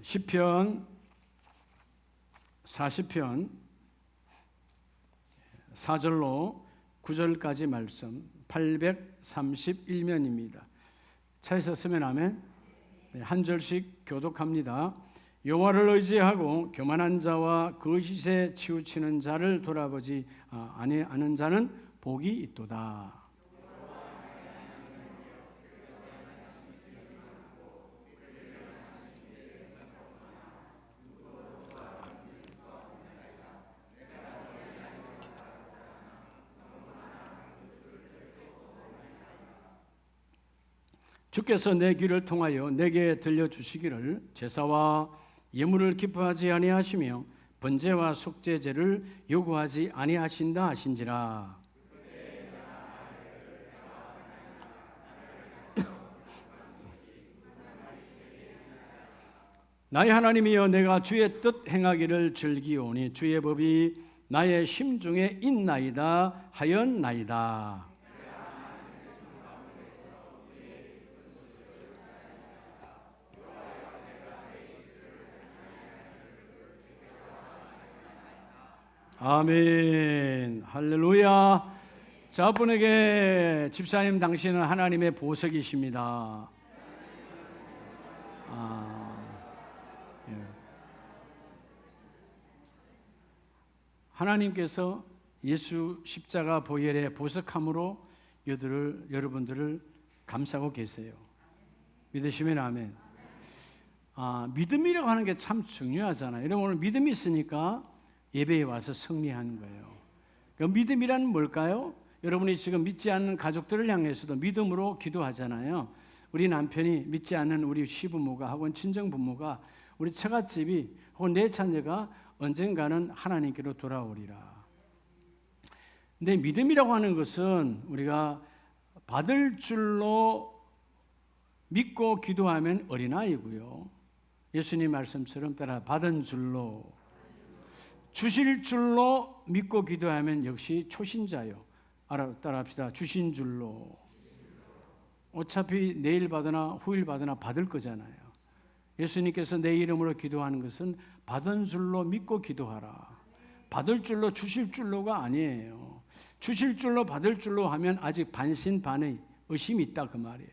시편 40편 4절로 9절까지 말씀 831면입니다. 차에서 쓰면 아멘. 한 절씩 교독합니다. 여호와를 의지하고 교만한 자와 거짓에 치우치는 자를 돌아보지 아니하는 자는 복이 있도다. 주께서 내 귀를 통하여 내게 들려주시기를 제사와 예물을 기뻐하지 아니하시며 번제와 속죄제를 요구하지 아니하신다 하신지라. 나의 하나님이여, 내가 주의 뜻 행하기를 즐기오니 주의 법이 나의 심중에 있나이다 하였나이다. 아멘. 할렐루야. 저분에게 집사님, 당신은 하나님의 보석이십니다. 예. 하나님께서 예수 십자가 보혈의 보석함으로 여러분들을 감싸고 계세요. 믿으시면 아멘. 믿음이라고 하는 게 참 중요하잖아요. 여러분, 오늘 믿음이 있으니까 예배에 와서 승리하는 거예요. 그럼 믿음이란 뭘까요? 여러분이 지금 믿지 않는 가족들을 향해서도 믿음으로 기도하잖아요. 우리 남편이 믿지 않는 우리 시부모가 혹은 친정부모가 우리 처갓집이 혹은 내 자녀가 언젠가는 하나님께로 돌아오리라. 근데 믿음이라고 하는 것은 우리가 받을 줄로 믿고 기도하면 어린아이고요. 예수님 말씀처럼 따라 받은 줄로, 주실 줄로 믿고 기도하면 역시 초신자요. 따라합시다. 주신 줄로. 어차피 내일 받으나 후일 받으나 받을 거잖아요. 예수님께서 내 이름으로 기도하는 것은 받은 줄로 믿고 기도하라. 받을 줄로, 주실 줄로가 아니에요. 주실 줄로, 받을 줄로 하면 아직 반신반의 의심이 있다 그 말이에요.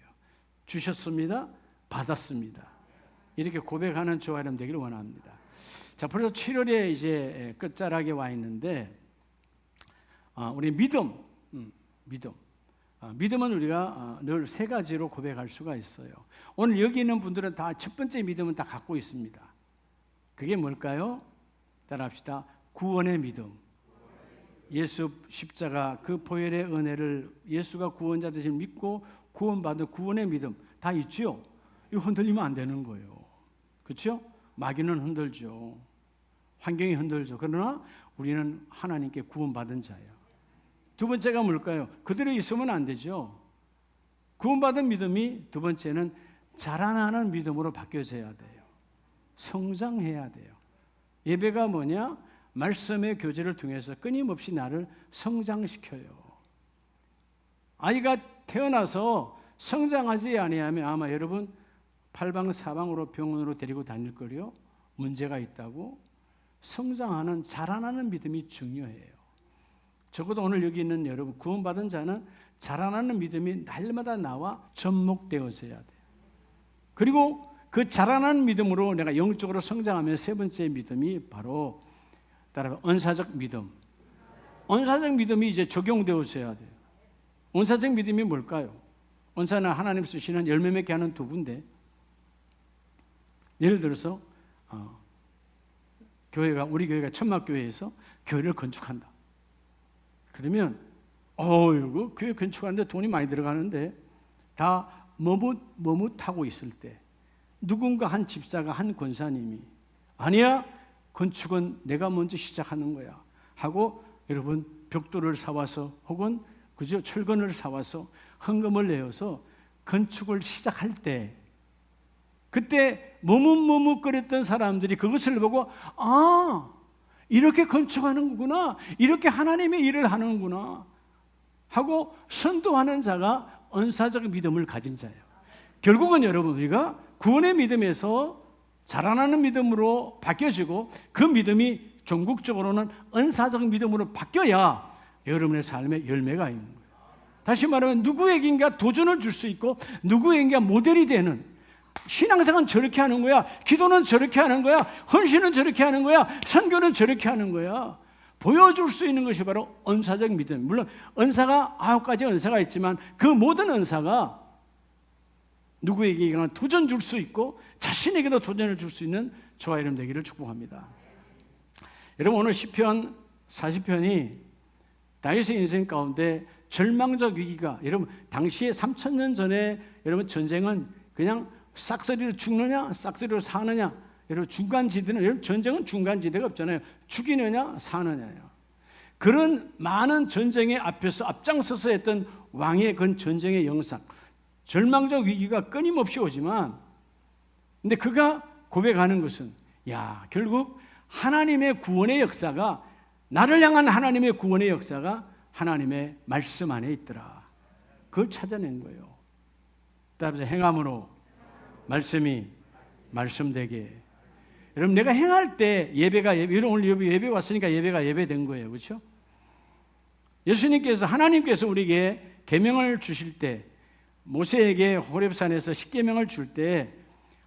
주셨습니다. 받았습니다. 이렇게 고백하는 저와 여러분 되기를 원합니다. 자, 벌써 7월에 이제 끝자락에 와 있는데, 우리 믿음은 우리가 늘 세 가지로 고백할 수가 있어요. 오늘 여기 있는 분들은 다 첫 번째 믿음은 다 갖고 있습니다. 그게 뭘까요? 따라합시다. 구원의 믿음. 예수 십자가 그 보혈의 은혜를 예수가 구원자 되심을 믿고 구원받은 구원의 믿음 다 있죠. 이거 흔들리면 안 되는 거예요. 그렇죠? 마귀는 흔들죠. 환경이 흔들죠. 그러나 우리는 하나님께 구원받은 자예요. 두 번째가 뭘까요? 그대로 있으면 안 되죠. 구원받은 믿음이 두 번째는 자라나는 믿음으로 바뀌어져야 돼요. 성장해야 돼요. 예배가 뭐냐? 말씀의 교제를 통해서 끊임없이 나를 성장시켜요. 아이가 태어나서 성장하지 아니하면 아마 여러분 팔방사방으로 병원으로 데리고 다닐 거요. 문제가 있다고. 성장하는, 자라나는 믿음이 중요해요. 적어도 오늘 여기 있는 여러분, 구원받은 자는 자라나는 믿음이 날마다 나와 접목되어져야 돼요. 그리고 그 자라나는 믿음으로 내가 영적으로 성장하면 세 번째 믿음이 바로 따라 은사적 믿음. 은사적 믿음이 이제 적용되어져야 돼요. 은사적 믿음이 뭘까요? 은사는 하나님 쓰시는 열매 맺게 하는 도구인데, 예를 들어서 우리 교회가 천막교회에서 교회를 건축한다. 그러면 이거 교회 건축하는데 돈이 많이 들어가는데 다 머뭇하고 있을 때 누군가 한 집사가, 한 권사님이 아니야, 건축은 내가 먼저 시작하는 거야 하고 여러분 벽돌을 사와서 혹은 그저 철근을 사와서 헌금을 내어서 건축을 시작할 때, 그때 머뭇거렸던 사람들이 그것을 보고 이렇게 건축하는구나, 이렇게 하나님의 일을 하는구나 하고 선도하는 자가 은사적 믿음을 가진 자예요. 결국은 여러분, 우리가 구원의 믿음에서 자라나는 믿음으로 바뀌어지고 그 믿음이 종국적으로는 은사적 믿음으로 바뀌어야 여러분의 삶에 열매가 있는 거예요. 다시 말하면 누구에게인가 도전을 줄 수 있고 누구에게인가 모델이 되는, 신앙생활은 저렇게 하는 거야, 기도는 저렇게 하는 거야, 헌신은 저렇게 하는 거야, 선교는 저렇게 하는 거야, 보여줄 수 있는 것이 바로 은사적 믿음. 물론 은사가 9가지 은사가 있지만 그 모든 은사가 누구에게나 도전 줄 수 있고 자신에게도 도전을 줄 수 있는 저와 여러분 되기를 축복합니다. 여러분, 오늘 시편 40편이 다윗의 인생 가운데 절망적 위기가, 여러분 당시에 3000년 전에 여러분 전쟁은 그냥 싹쓸이로 죽느냐 싹쓸이로 사느냐, 여러분 중간지대는, 여러분 전쟁은 중간지대가 없잖아요. 죽이느냐 사느냐요. 그런 많은 전쟁의 앞에서 앞장서서 했던 왕의 그 전쟁의 영상, 절망적 위기가 끊임없이 오지만, 근데 그가 고백하는 것은, 야, 결국 하나님의 구원의 역사가, 나를 향한 하나님의 구원의 역사가 하나님의 말씀 안에 있더라. 그걸 찾아낸 거예요. 따라서 행함으로 말씀이 말씀되게. 여러분, 내가 행할 때 예배가 예배, 오늘 예배 왔으니까 예배가 예배된 거예요. 그렇죠? 예수님께서, 하나님께서 우리에게 계명을 주실 때, 모세에게 호렙산에서 10계명을 줄 때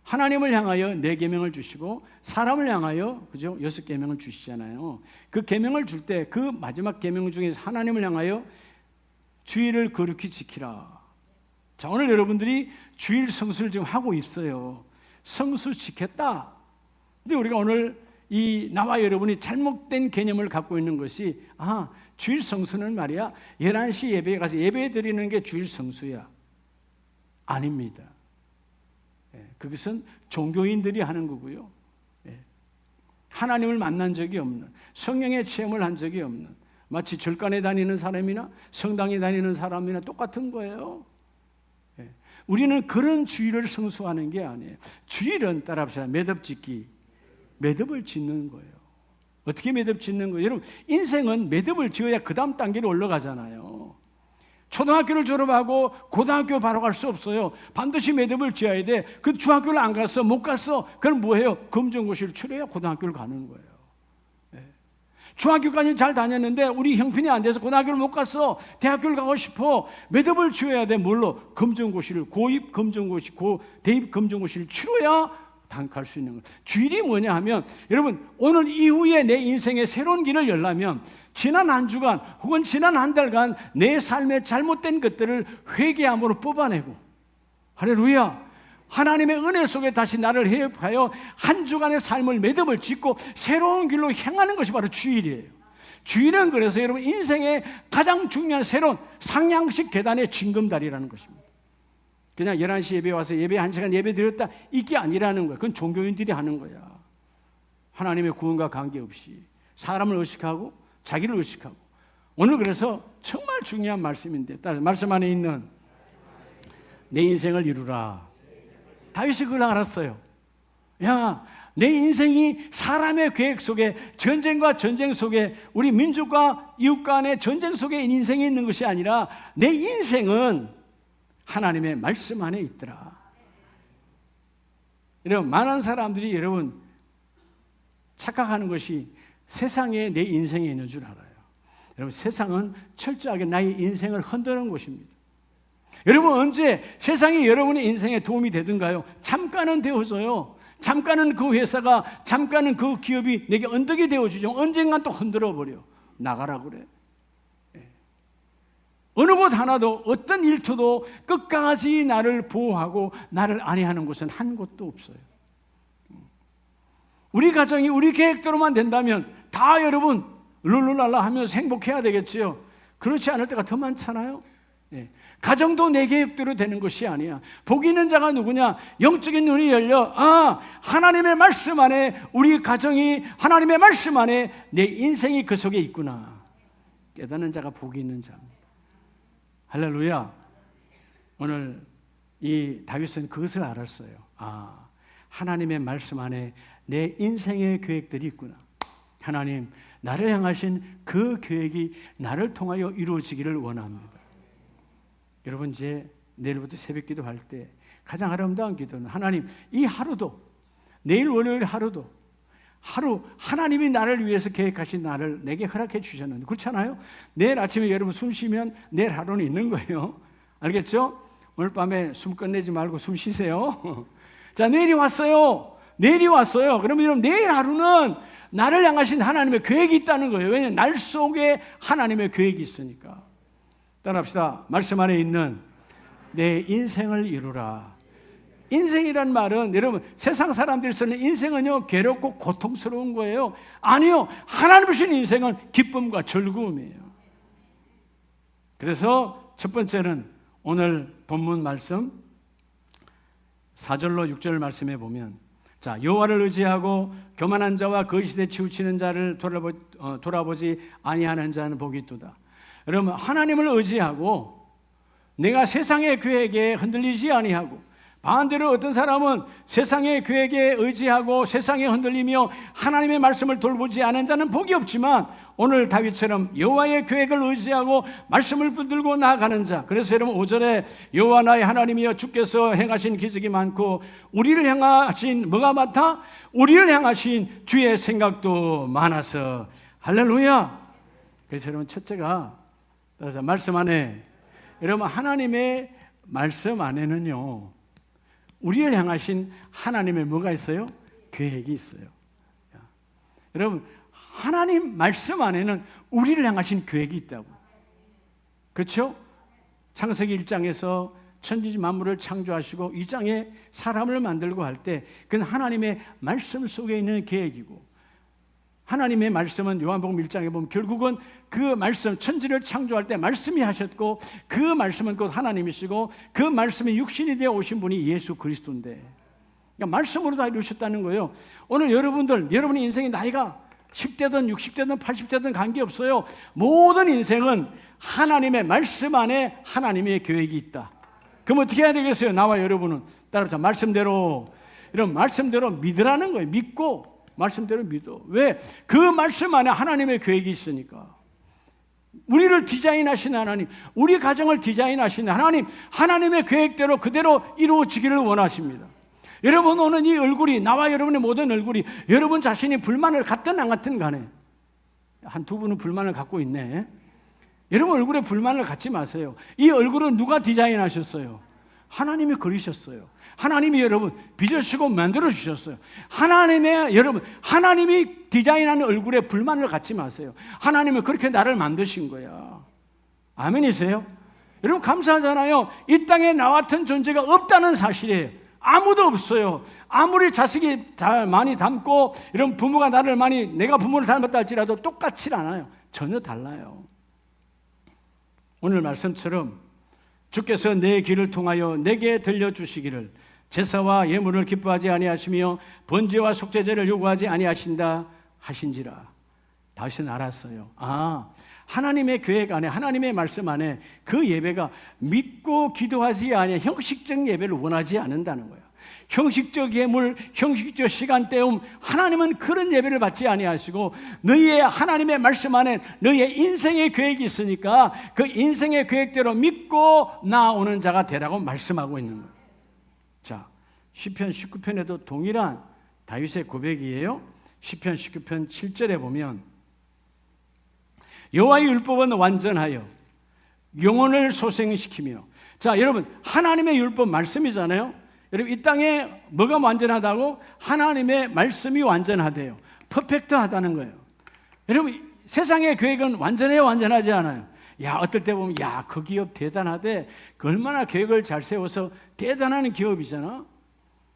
하나님을 향하여 4계명을 주시고 사람을 향하여, 그죠? 6계명을 주시잖아요. 그 계명을 줄 때 그 마지막 계명 중에서 하나님을 향하여 주일을 거룩히 지키라. 자, 오늘 여러분들이 주일 성수를 지금 하고 있어요. 성수 지켰다. 근데 우리가 오늘 이 나와 여러분이 잘못된 개념을 갖고 있는 것이, 주일 성수는 말이야 11시 예배에 가서 예배 드리는 게 주일 성수야. 아닙니다. 그것은 종교인들이 하는 거고요. 하나님을 만난 적이 없는, 성령의 체험을 한 적이 없는, 마치 절간에 다니는 사람이나 성당에 다니는 사람이나 똑같은 거예요. 우리는 그런 주일을 성수하는 게 아니에요. 주일은 따라합시다. 매듭 짓기. 매듭을 짓는 거예요. 어떻게 매듭 짓는 거예요? 여러분, 인생은 매듭을 지어야 그 다음 단계로 올라가잖아요. 초등학교를 졸업하고 고등학교 바로 갈 수 없어요. 반드시 매듭을 지어야 돼. 그 중학교를 안 갔어, 못 갔어. 그럼 뭐해요? 검정고시를 치러야 고등학교를 가는 거예요. 중학교까지 잘 다녔는데 우리 형편이 안 돼서 고등학교를 못 갔어. 대학교를 가고 싶어. 매듭을 지어야 돼. 뭘로? 검정고시를, 고입 검정고시, 대입 검정고시를 치러야 갈 수 있는 거예요. 주일이 뭐냐 하면, 여러분, 오늘 이후에 내 인생의 새로운 길을 열려면 지난 한 주간 혹은 지난 한 달간 내 삶의 잘못된 것들을 회개함으로 뽑아내고, 할렐루야, 하나님의 은혜 속에 다시 나를 회복하여 한 주간의 삶을 매듭을 짓고 새로운 길로 향하는 것이 바로 주일이에요. 주일은 그래서 여러분 인생의 가장 중요한 새로운 상향식 계단의 징검다리라는 것입니다. 그냥 11시 예배 와서 예배 1시간 예배 드렸다, 이게 아니라는 거야. 그건 종교인들이 하는 거야. 하나님의 구원과 관계없이 사람을 의식하고 자기를 의식하고. 오늘 그래서 정말 중요한 말씀인데, 말씀 안에 있는 내 인생을 이루라. 다윗이 그걸 알았어요. 야, 내 인생이 사람의 계획 속에, 전쟁과 전쟁 속에, 우리 민족과 이웃 간의 전쟁 속에 인생이 있는 것이 아니라 내 인생은 하나님의 말씀 안에 있더라. 여러분, 많은 사람들이 여러분 착각하는 것이 세상에 내 인생이 있는 줄 알아요. 여러분, 세상은 철저하게 나의 인생을 흔드는 곳입니다. 여러분, 언제 세상이 여러분의 인생에 도움이 되든가요? 잠깐은 되어줘요. 잠깐은 그 회사가, 잠깐은 그 기업이 내게 언덕이 되어주죠. 언젠간 또 흔들어버려. 나가라 그래. 어느 곳 하나도, 어떤 일터도 끝까지 나를 보호하고 나를 안위하는 곳은 한 곳도 없어요. 우리 가정이 우리 계획대로만 된다면 다 여러분 룰루랄라 하면서 행복해야 되겠지요. 그렇지 않을 때가 더 많잖아요. 가정도 내 계획대로 되는 것이 아니야. 복 있는 자가 누구냐? 영적인 눈이 열려, 하나님의 말씀 안에 우리 가정이, 하나님의 말씀 안에 내 인생이 그 속에 있구나. 깨닫는 자가 복이 있는 자입니다. 할렐루야. 오늘 이 다윗은 그것을 알았어요. 하나님의 말씀 안에 내 인생의 계획들이 있구나. 하나님, 나를 향하신 그 계획이 나를 통하여 이루어지기를 원합니다. 여러분, 이제 내일부터 새벽 기도할 때 가장 아름다운 기도는, 하나님, 이 하루도 내일 월요일 하루도 하루 하나님이 나를 위해서 계획하신 날을 내게 허락해 주셨는데 그렇잖아요. 내일 아침에 여러분 숨 쉬면 내일 하루는 있는 거예요. 알겠죠? 오늘 밤에 숨 끝내지 말고 숨 쉬세요. 자, 내일이 왔어요. 내일이 왔어요. 그러면 여러분 내일 하루는 나를 향하신 하나님의 계획이 있다는 거예요. 왜냐하면 날 속에 하나님의 계획이 있으니까. 따라합시다. 말씀 안에 있는 내 인생을 이루라. 인생이란 말은 여러분 세상 사람들이 쓰는 인생은요 괴롭고 고통스러운 거예요. 아니요, 하나님 주신 인생은 기쁨과 즐거움이에요. 그래서 첫 번째는 오늘 본문 말씀 4절로 6절 말씀에 보면 자, 여호와를 의지하고 교만한 자와 거짓에 치우치는 자를 돌아보지 아니하는 자는 복이 있도다. 여러분 하나님을 의지하고 내가 세상의 계획에 흔들리지 아니하고 반대로 어떤 사람은 세상의 계획에 의지하고 세상에 흔들리며 하나님의 말씀을 돌보지 않은 자는 복이 없지만 오늘 다윗처럼 여호와의 계획을 의지하고 말씀을 붙들고 나아가는 자. 그래서 여러분 5절에 여호와 나의 하나님이여 주께서 행하신 기적이 많고 우리를 향하신 뭐가 많다? 우리를 향하신 주의 생각도 많아서 할렐루야. 그래서 여러분 첫째가 말씀 안에 여러분 하나님의 말씀 안에는요 우리를 향하신 하나님의 뭐가 있어요? 계획이 있어요. 여러분 하나님 말씀 안에는 우리를 향하신 계획이 있다고. 그렇죠? 창세기 1장에서 천지 만물을 창조하시고 2장에 사람을 만들고 할 때 그건 하나님의 말씀 속에 있는 계획이고 하나님의 말씀은 요한복음 1장에 보면 결국은 그 말씀 천지를 창조할 때 말씀이 하셨고 그 말씀은 곧 하나님이시고 그 말씀이 육신이 되어 오신 분이 예수 그리스도인데 그러니까 말씀으로 다 이루셨다는 거예요. 오늘 여러분의 인생의 나이가 10대든 60대든 80대든 관계없어요. 모든 인생은 하나님의 말씀 안에 하나님의 계획이 있다. 그럼 어떻게 해야 되겠어요? 나와 여러분은 따라서 말씀대로 이런 말씀대로 믿으라는 거예요. 믿고 말씀대로 믿어. 왜? 그 말씀 안에 하나님의 계획이 있으니까. 우리를 디자인하신 하나님, 우리 가정을 디자인하신 하나님, 하나님의 계획대로 그대로 이루어지기를 원하십니다. 여러분 오늘 이 얼굴이 나와 여러분의 모든 얼굴이 여러분 자신이 불만을 갖든 안 갖든 간에 한 두 분은 불만을 갖고 있네. 여러분 얼굴에 불만을 갖지 마세요. 이 얼굴은 누가 디자인하셨어요? 하나님이 그리셨어요. 하나님이 여러분 빚으시고 만들어 주셨어요. 하나님이 디자인하는 얼굴에 불만을 갖지 마세요. 하나님은 그렇게 나를 만드신 거야. 아멘이세요? 여러분 감사하잖아요. 이 땅에 나 같은 존재가 없다는 사실이에요. 아무도 없어요. 아무리 자식이 많이 닮고 이런 부모가 내가 부모를 닮았다 할지라도 똑같지 않아요. 전혀 달라요. 오늘 말씀처럼 주께서 내 길을 통하여 내게 들려주시기를 제사와 예물을 기뻐하지 아니하시며 번제와 속죄제를 요구하지 아니하신다 하신지라. 다윗은 알았어요. 하나님의 계획 안에 하나님의 말씀 안에 그 예배가 믿고 기도하지 아니하 형식적 예배를 원하지 않는다는 거예요. 형식적 예물, 형식적 시간 때움 하나님은 그런 예배를 받지 아니하시고 너희의 하나님의 말씀 안에 너희의 인생의 계획이 있으니까 그 인생의 계획대로 믿고 나아오는 자가 되라고 말씀하고 있는 거예요. 자, 시편 19편에도 동일한 다윗의 고백이에요. 시편 19편 7절에 보면 여호와의 율법은 완전하여 영혼을 소생시키며. 자, 여러분 하나님의 율법 말씀이잖아요. 여러분 이 땅에 뭐가 완전하다고? 하나님의 말씀이 완전하대요. 퍼펙트하다는 거예요. 여러분 세상의 계획은 완전해요, 완전하지 않아요? 어떨 때 보면 그 기업 대단하대. 그 얼마나 계획을 잘 세워서 대단한 기업이잖아.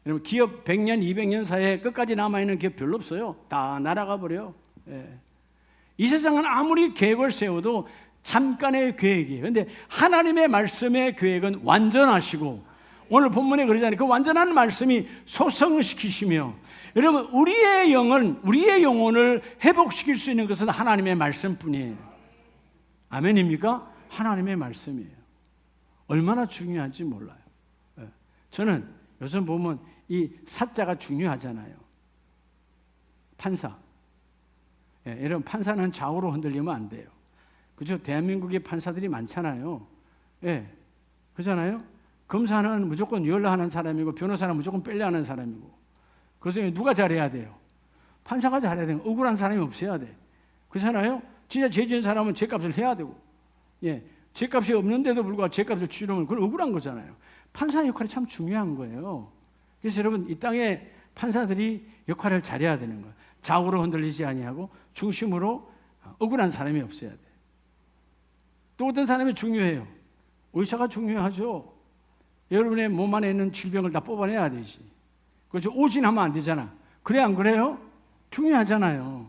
여러분 기업 100년, 200년 사이에 끝까지 남아있는 기업 별로 없어요. 다 날아가 버려요. 이 세상은 아무리 계획을 세워도 잠깐의 계획이에요. 그런데 하나님의 말씀의 계획은 완전하시고 오늘 본문에 그러잖아요. 그 완전한 말씀이 소성시키시며 여러분 우리의 영혼을 회복시킬 수 있는 것은 하나님의 말씀뿐이에요. 아멘입니까? 하나님의 말씀이에요. 얼마나 중요한지 몰라요. 저는 요즘 보면 이 사자가 중요하잖아요. 판사. 여러분 판사는 좌우로 흔들리면 안 돼요. 그죠? 대한민국에 판사들이 많잖아요. 그렇잖아요? 검사는 무조건 열라하는 사람이고 변호사는 무조건 뺄려하는 사람이고 그래서 누가 잘해야 돼요? 판사가 잘해야 돼요. 억울한 사람이 없어야 돼. 그렇잖아요? 진짜 죄 지은 사람은 죄값을 해야 되고, 예, 죄값이 없는데도 불구하고 죄값을 치르면 그건 억울한 거잖아요. 판사 역할이 참 중요한 거예요. 그래서 여러분, 이 땅에 판사들이 역할을 잘해야 되는 거예요. 좌우로 흔들리지 아니하고 중심으로 억울한 사람이 없어야 돼. 또 어떤 사람이 중요해요? 의사가 중요하죠. 여러분의 몸 안에 있는 질병을 다 뽑아내야 되지. 그렇죠? 오진하면 안 되잖아. 그래 안 그래요? 중요하잖아요.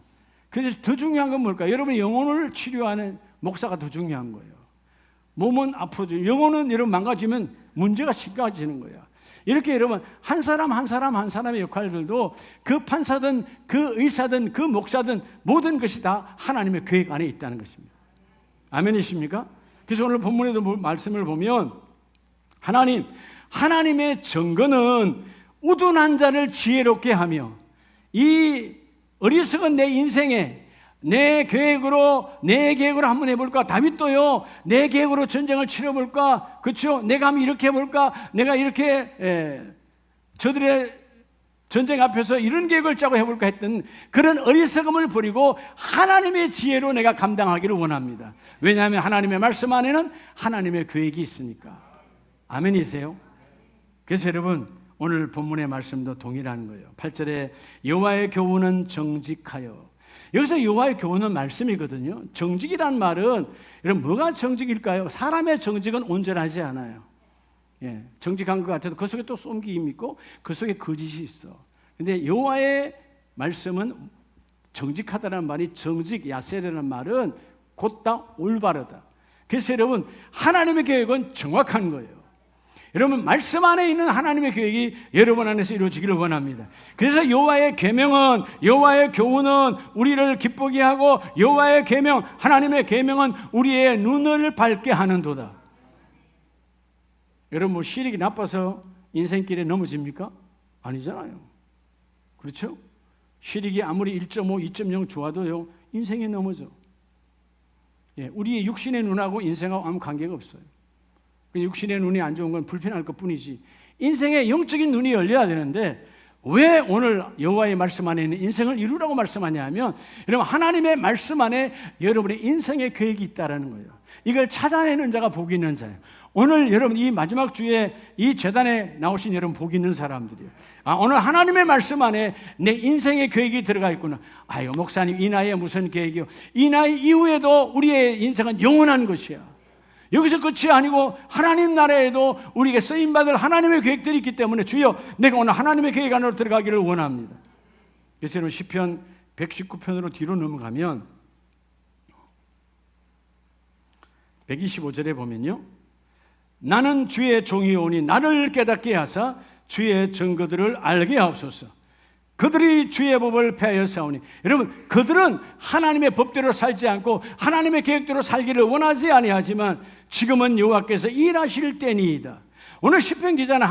그래서 더 중요한 건 뭘까요? 여러분의 영혼을 치료하는 목사가 더 중요한 거예요. 몸은 아프죠. 영혼은 여러분 망가지면 문제가 심각해지는 거야. 이렇게 여러분 한 사람 한 사람의 역할들도 그 판사든 그 의사든 그 목사든 모든 것이 다 하나님의 계획 안에 있다는 것입니다. 아멘이십니까? 그래서 오늘 본문에도 말씀을 보면 하나님의 증거는 우둔한 자를 지혜롭게 하며 이 어리석은 내 인생에 내 계획으로 한번 해볼까? 다윗도요, 내 계획으로 전쟁을 치러볼까? 그렇죠? 내가 한번 이렇게 해볼까? 내가 이렇게 저들의 전쟁 앞에서 이런 계획을 짜고 해볼까 했던 그런 어리석음을 버리고 하나님의 지혜로 내가 감당하기를 원합니다. 왜냐하면 하나님의 말씀 안에는 하나님의 계획이 있으니까. 아멘이세요? 그래서 여러분 오늘 본문의 말씀도 동일한 거예요. 8절에 여호와의 교훈은 정직하여. 여기서 여호와의 교훈은 말씀이거든요. 정직이란 말은 여러분 뭐가 정직일까요? 사람의 정직은 온전하지 않아요. 예, 정직한 것 같아도 그 속에 또 쏨기임이 있고 그 속에 거짓이 있어. 근데 여호와의 말씀은 정직하다는 말이 정직, 야세라는 말은 곧다 올바르다. 그래서 여러분 하나님의 계획은 정확한 거예요. 여러분 말씀 안에 있는 하나님의 계획이 여러분 안에서 이루어지기를 원합니다. 그래서 여호와의 계명은, 여호와의 교훈은 우리를 기쁘게 하고 여호와의 계명, 하나님의 계명은 우리의 눈을 밝게 하는도다. 여러분 뭐 시력이 나빠서 인생길에 넘어집니까? 아니잖아요. 그렇죠? 시력이 아무리 1.5, 2.0 좋아도요 인생에 넘어져. 예, 우리의 육신의 눈하고 인생하고 아무 관계가 없어요. 육신의 눈이 안 좋은 건 불편할 것뿐이지 인생의 영적인 눈이 열려야 되는데 왜 오늘 여호와의 말씀 안에 있는 인생을 이루라고 말씀하냐 하면 여러분 하나님의 말씀 안에 여러분의 인생의 계획이 있다는 거예요. 이걸 찾아내는 자가 복이 있는 자예요. 오늘 여러분 이 마지막 주에 이 제단에 나오신 여러분 복이 있는 사람들이에요. 오늘 하나님의 말씀 안에 내 인생의 계획이 들어가 있구나. 아유 목사님 이 나이에 무슨 계획이요? 이 나이 이후에도 우리의 인생은 영원한 것이야. 여기서 끝이 아니고 하나님 나라에도 우리에게 쓰임받을 하나님의 계획들이 있기 때문에 주여 내가 오늘 하나님의 계획 안으로 들어가기를 원합니다. 그래서 여러분 시편 119편으로 뒤로 넘어가면 125절에 보면요, 나는 주의 종이오니 나를 깨닫게 하사 주의 증거들을 알게 하옵소서. 그들이 주의 법을 폐하여 싸우니. 여러분 그들은 하나님의 법대로 살지 않고 하나님의 계획대로 살기를 원하지 아니하지만 지금은 여호와께서 일하실 때니이다. 오늘 시편 기자는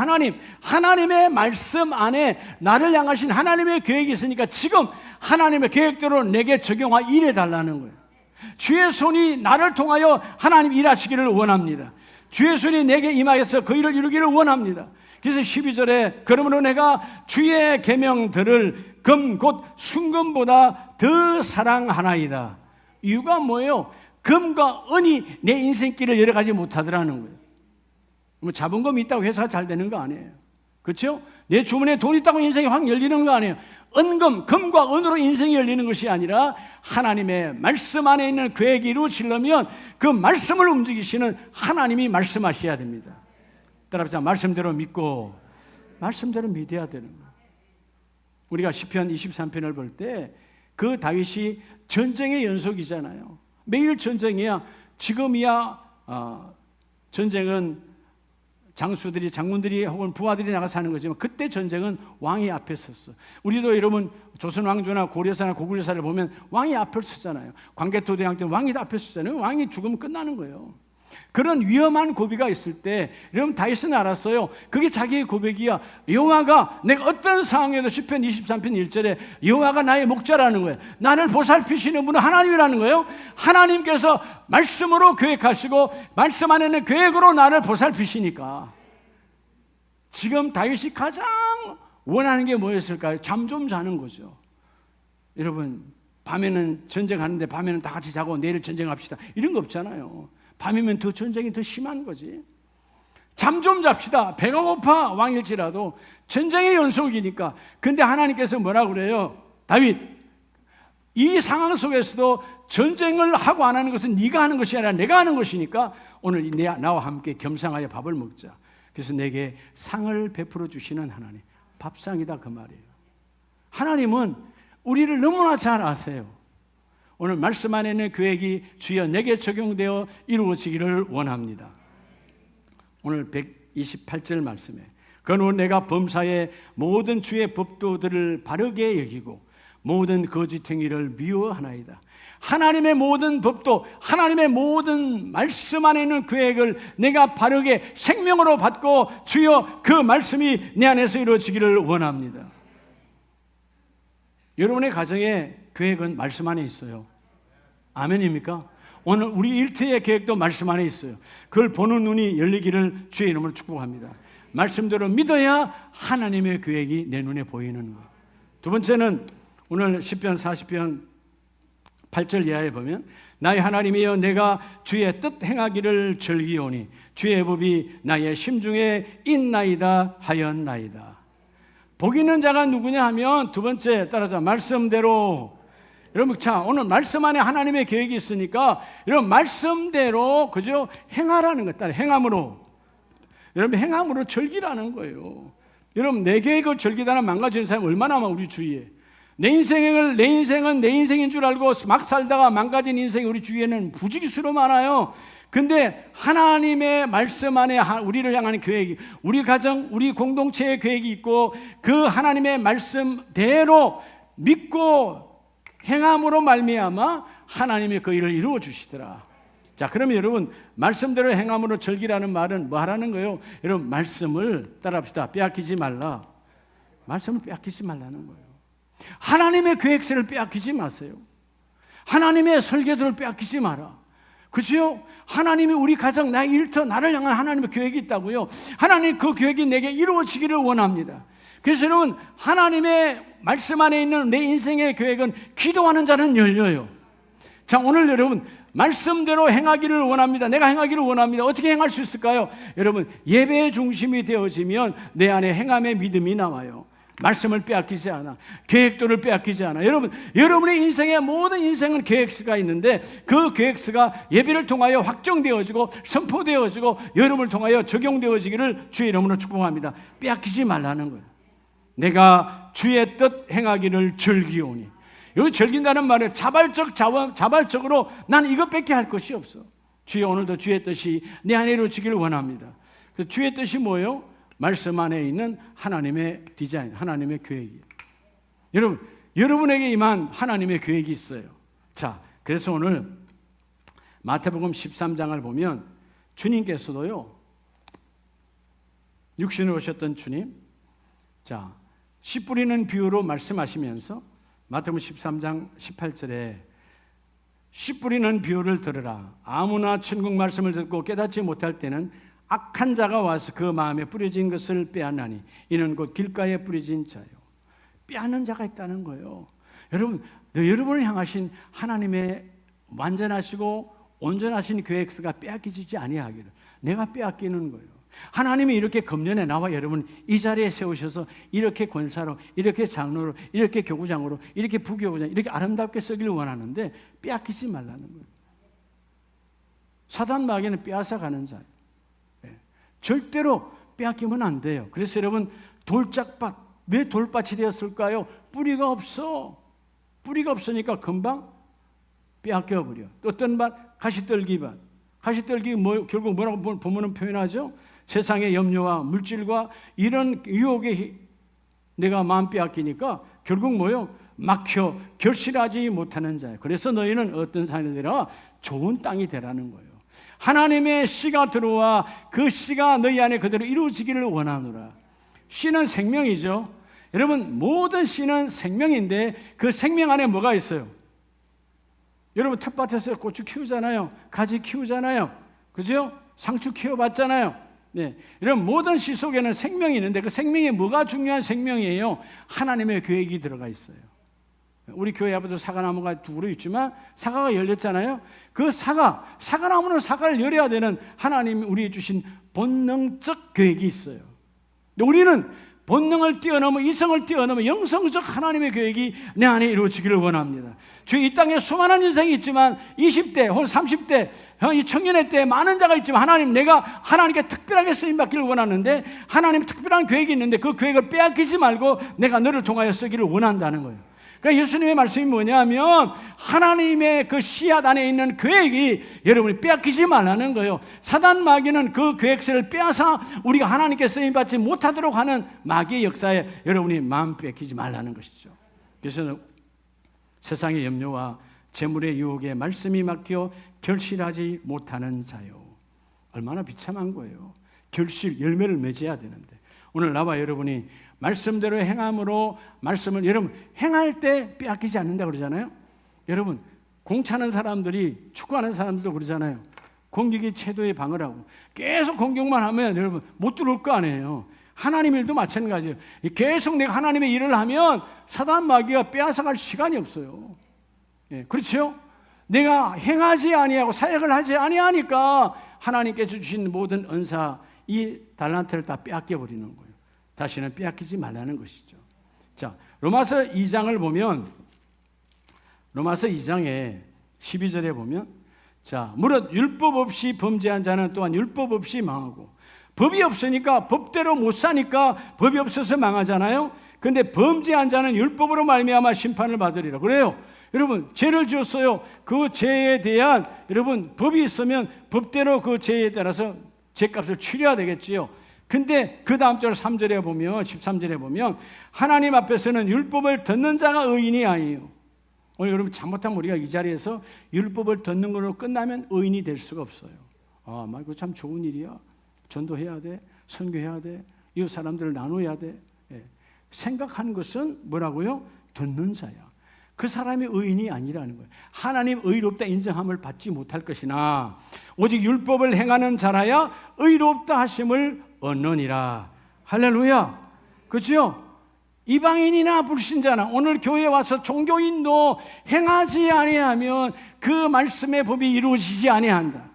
하나님의 말씀 안에 나를 향하신 하나님의 계획이 있으니까 지금 하나님의 계획대로 내게 적용하 일해달라는 거예요. 주의 손이 나를 통하여 하나님 일하시기를 원합니다. 주의 손이 내게 임하여서 그 일을 이루기를 원합니다. 그래서 12절에 그러므로 내가 주의 계명들을 금 곧 순금보다 더 사랑하나이다. 이유가 뭐예요? 금과 은이 내 인생길을 열어가지 못하더라는 거예요. 뭐 자본금이 있다고 회사가 잘 되는 거 아니에요. 그렇죠? 내 주머니에 돈 있다고 인생이 확 열리는 거 아니에요. 금과 은으로 인생이 열리는 것이 아니라 하나님의 말씀 안에 있는 계획이 이루어지려면 그 말씀을 움직이시는 하나님이 말씀하셔야 됩니다. 따라서 말씀대로 믿고 말씀대로 믿어야 되는 거예요. 우리가 시편 23편을 볼 때 그 다윗이 전쟁의 연속이잖아요. 매일 전쟁이야. 지금이야 전쟁은 장수들이, 장군들이 혹은 부하들이 나가서 하는 거지만 그때 전쟁은 왕이 앞에 섰어. 우리도 여러분 조선 왕조나 고려사나 고구려사를 보면 왕이 앞에 서잖아요. 광개토대왕 때 왕이 앞에 서잖아요. 왕이 죽으면 끝나는 거예요. 그런 위험한 고비가 있을 때 여러분 다윗은 알았어요. 그게 자기의 고백이야. 여호와가 내가 어떤 상황에도 시편 23편 1절에 여호와가 나의 목자라는 거예요. 나를 보살피시는 분은 하나님이라는 거예요. 하나님께서 말씀으로 계획하시고 말씀 안에는 계획으로 나를 보살피시니까 지금 다윗이 가장 원하는 게 뭐였을까요? 잠 좀 자는 거죠. 여러분, 밤에는 전쟁하는데 밤에는 다 같이 자고 내일 전쟁합시다, 이런 거 없잖아요. 밤이면 더 전쟁이 더 심한 거지. 잠 좀 잡시다. 배가 고파 왕일지라도 전쟁의 연속이니까. 근데 하나님께서 뭐라고 그래요? 다윗, 이 상황 속에서도 전쟁을 하고 안 하는 것은 네가 하는 것이 아니라 내가 하는 것이니까 오늘 나와 함께 겸상하여 밥을 먹자. 그래서 내게 상을 베풀어 주시는 하나님, 밥상이다 그 말이에요. 하나님은 우리를 너무나 잘 아세요. 오늘 말씀 안에 있는 계획이 주여 내게 적용되어 이루어지기를 원합니다. 오늘 128절 말씀에 그는 내가 범사의 모든 주의 법도들을 바르게 여기고 모든 거짓 행위를 미워하나이다. 하나님의 모든 법도, 하나님의 모든 말씀 안에 있는 계획을 내가 바르게 생명으로 받고 주여 그 말씀이 내 안에서 이루어지기를 원합니다. 여러분의 가정의 계획은 말씀 안에 있어요. 아멘입니까? 오늘 우리 일터의 계획도 말씀 안에 있어요. 그걸 보는 눈이 열리기를 주의 이름으로 축복합니다. 말씀대로 믿어야 하나님의 계획이 내 눈에 보이는 것. 두 번째는 오늘 시편 40편 8절 이하에 보면 나의 하나님이여 내가 주의 뜻 행하기를 즐기오니 주의 법이 나의 심중에 있나이다 하였나이다. 복 있는 자가 누구냐 하면 두 번째 따라서 말씀대로. 여러분, 자, 오늘 말씀 안에 하나님의 계획이 있으니까 여러분 말씀대로 그죠? 행하라는 것, 따라 행함으로. 여러분 행함으로 즐기라는 거예요. 여러분 내 계획을 즐기다가 망가지는 사람이 얼마나 많아 우리 주위에. 내 인생은 내 인생인 줄 알고 막 살다가 망가진 인생이 우리 주위에는 부지기수로 많아요. 근데 하나님의 말씀 안에 우리를 향하는 계획이, 우리 가정, 우리 공동체의 계획이 있고 그 하나님의 말씀대로 믿고 행함으로 말미암아 하나님의 그 일을 이루어 주시더라. 자, 그러면 여러분 말씀대로 행함으로 즐기라는 말은 뭐 하라는 거예요? 여러분 말씀을 따라합시다. 빼앗기지 말라. 말씀을 빼앗기지 말라는 거예요. 하나님의 계획서를 빼앗기지 마세요. 하나님의 설계도를 빼앗기지 마라. 그죠? 하나님이 우리 가정, 나의 일터, 나를 향한 하나님의 계획이 있다고요. 하나님 그 계획이 내게 이루어지기를 원합니다. 그래서 여러분 하나님의 말씀 안에 있는 내 인생의 계획은 기도하는 자는 열려요. 자, 오늘 여러분 말씀대로 행하기를 원합니다. 내가 행하기를 원합니다. 어떻게 행할 수 있을까요? 여러분 예배의 중심이 되어지면 내 안에 행함의 믿음이 나와요. 말씀을 빼앗기지 않아. 계획도를 빼앗기지 않아. 여러분의 인생의 모든 인생은 계획서가 있는데 그 계획서가 예배를 통하여 확정되어지고 선포되어지고 여러분을 통하여 적용되어지기를 주의 이름으로 축복합니다. 빼앗기지 말라는 거예요. 내가 주의 뜻 행하기를 즐기오니. 여기 즐긴다는 말은 자발적으로 나는 이것밖에 할 것이 없어. 주여 오늘도 주의 뜻이 내 안에 이루어지기를 원합니다. 그 주의 뜻이 뭐예요? 말씀 안에 있는 하나님의 디자인, 하나님의 계획이에요. 여러분에게 임한 하나님의 계획이 있어요. 자, 그래서 오늘 마태복음 13장을 보면 주님께서도요, 육신으로 오셨던 주님, 자, 씨 뿌리는 비유로 말씀하시면서 마태복음 13장 18절에 씨 뿌리는 비유를 들으라. 아무나 천국 말씀을 듣고 깨닫지 못할 때는 악한 자가 와서 그 마음에 뿌려진 것을 빼앗나니 이는 곧 길가에 뿌려진 자요. 빼앗는 자가 있다는 거예요. 여러분을 향하신 하나님의 완전하시고 온전하신 계획서가 빼앗기지 아니하기를. 내가 빼앗기는 거예요. 하나님이 이렇게 금년에 나와 여러분 이 자리에 세우셔서 이렇게 권사로, 이렇게 장로로, 이렇게 교구장으로, 이렇게 부교구장, 이렇게 아름답게 쓰기를 원하는데 빼앗기지 말라는 거예요. 사단 마귀는 빼앗아 가는 자예요. 절대로 빼앗기면 안 돼요. 그래서 여러분 돌짝밭, 왜 돌밭이 되었을까요? 뿌리가 없어. 뿌리가 없으니까 금방 빼앗겨버려. 어떤 밭? 가시떨기밭. 가시떨기 결국 뭐라고 보면은 표현하죠? 세상의 염려와 물질과 이런 유혹에 내가 마음 빼앗기니까 결국 뭐요? 막혀 결실하지 못하는 자예요. 그래서 너희는 어떤 산이 되라? 좋은 땅이 되라는 거예요. 하나님의 씨가 들어와 그 씨가 너희 안에 그대로 이루어지기를 원하노라. 씨는 생명이죠. 여러분 모든 씨는 생명인데 그 생명 안에 뭐가 있어요? 여러분 텃밭에서 고추 키우잖아요. 가지 키우잖아요. 그죠? 상추 키워봤잖아요. 네, 이런 모든 시 속에는 생명이 있는데 그 생명이 뭐가 중요한 생명이에요? 하나님의 계획이 들어가 있어요. 우리 교회 앞에도 사과나무가 두 그루 있지만 사과가 열렸잖아요. 그 사과나무는 사과를 열어야 되는 하나님이 우리에게 주신 본능적 계획이 있어요. 근데 우리는 본능을 뛰어넘어 이성을 뛰어넘어 영성적 하나님의 계획이 내 안에 이루어지기를 원합니다. 주의 이 땅에 수많은 인생이 있지만 20대 혹은 30대 이 청년의 때 많은 자가 있지만 하나님 내가 하나님께 특별하게 쓰임받기를 원하는데 하나님 특별한 계획이 있는데 그 계획을 빼앗기지 말고 내가 너를 통하여 쓰기를 원한다는 거예요. 그러니까 예수님의 말씀이 뭐냐면 하나님의 그 씨앗 안에 있는 계획이 여러분이 빼앗기지 말라는 거예요. 사단 마귀는 그 계획서를 빼앗아 우리가 하나님께 쓰임받지 못하도록 하는 마귀의 역사에 여러분이 마음 뺏기지 말라는 것이죠. 그래서 세상의 염려와 재물의 유혹에 말씀이 막혀 결실하지 못하는 자요. 얼마나 비참한 거예요. 결실, 열매를 맺어야 되는데 오늘 나와 여러분이 말씀대로 행함으로 말씀을 여러분 행할 때 빼앗기지 않는다 그러잖아요. 여러분 공차는 사람들이 축구하는 사람들도 그러잖아요. 공격이 최도의 방어라고 계속 공격만 하면 여러분 못 들어올 거 아니에요. 하나님 일도 마찬가지예요. 계속 내가 하나님의 일을 하면 사단 마귀가 빼앗아갈 시간이 없어요. 예, 그렇죠? 내가 행하지 아니하고 사역을 하지 아니하니까 하나님께서 주신 모든 은사 이 달란트를 다 빼앗겨 버리는 거예요. 다시는 빼앗기지 말라는 것이죠. 자, 로마서 2장을 보면 로마서 2장에 12절에 보면 자, 무릇 율법 없이 범죄한 자는 또한 율법 없이 망하고 법이 없으니까 법대로 못 사니까 법이 없어서 망하잖아요. 그런데 범죄한 자는 율법으로 말미암아 심판을 받으리라. 그래요. 여러분 죄를 지었어요. 그 죄에 대한 여러분 법이 있으면 법대로 그 죄에 따라서 죄값을 치러야 되겠지요. 근데 그 다음 절 3절에 보면 13절에 보면 하나님 앞에서는 율법을 듣는 자가 의인이 아니에요. 오늘 여러분 잘못하면 우리가 이 자리에서 율법을 듣는 걸로 끝나면 의인이 될 수가 없어요. 아, 이거 참 좋은 일이야. 전도해야 돼. 선교해야 돼. 이웃 사람들을 나눠야 돼. 예. 생각하는 것은 뭐라고요? 듣는 자야. 그 사람이 의인이 아니라는 거예요. 하나님 의롭다 인정함을 받지 못할 것이나 오직 율법을 행하는 자라야 의롭다 하심을 얻느니라. 할렐루야. 그렇죠? 이방인이나 불신자나 오늘 교회에 와서 종교인도 행하지 아니하면 그 말씀의 법이 이루어지지 아니한다.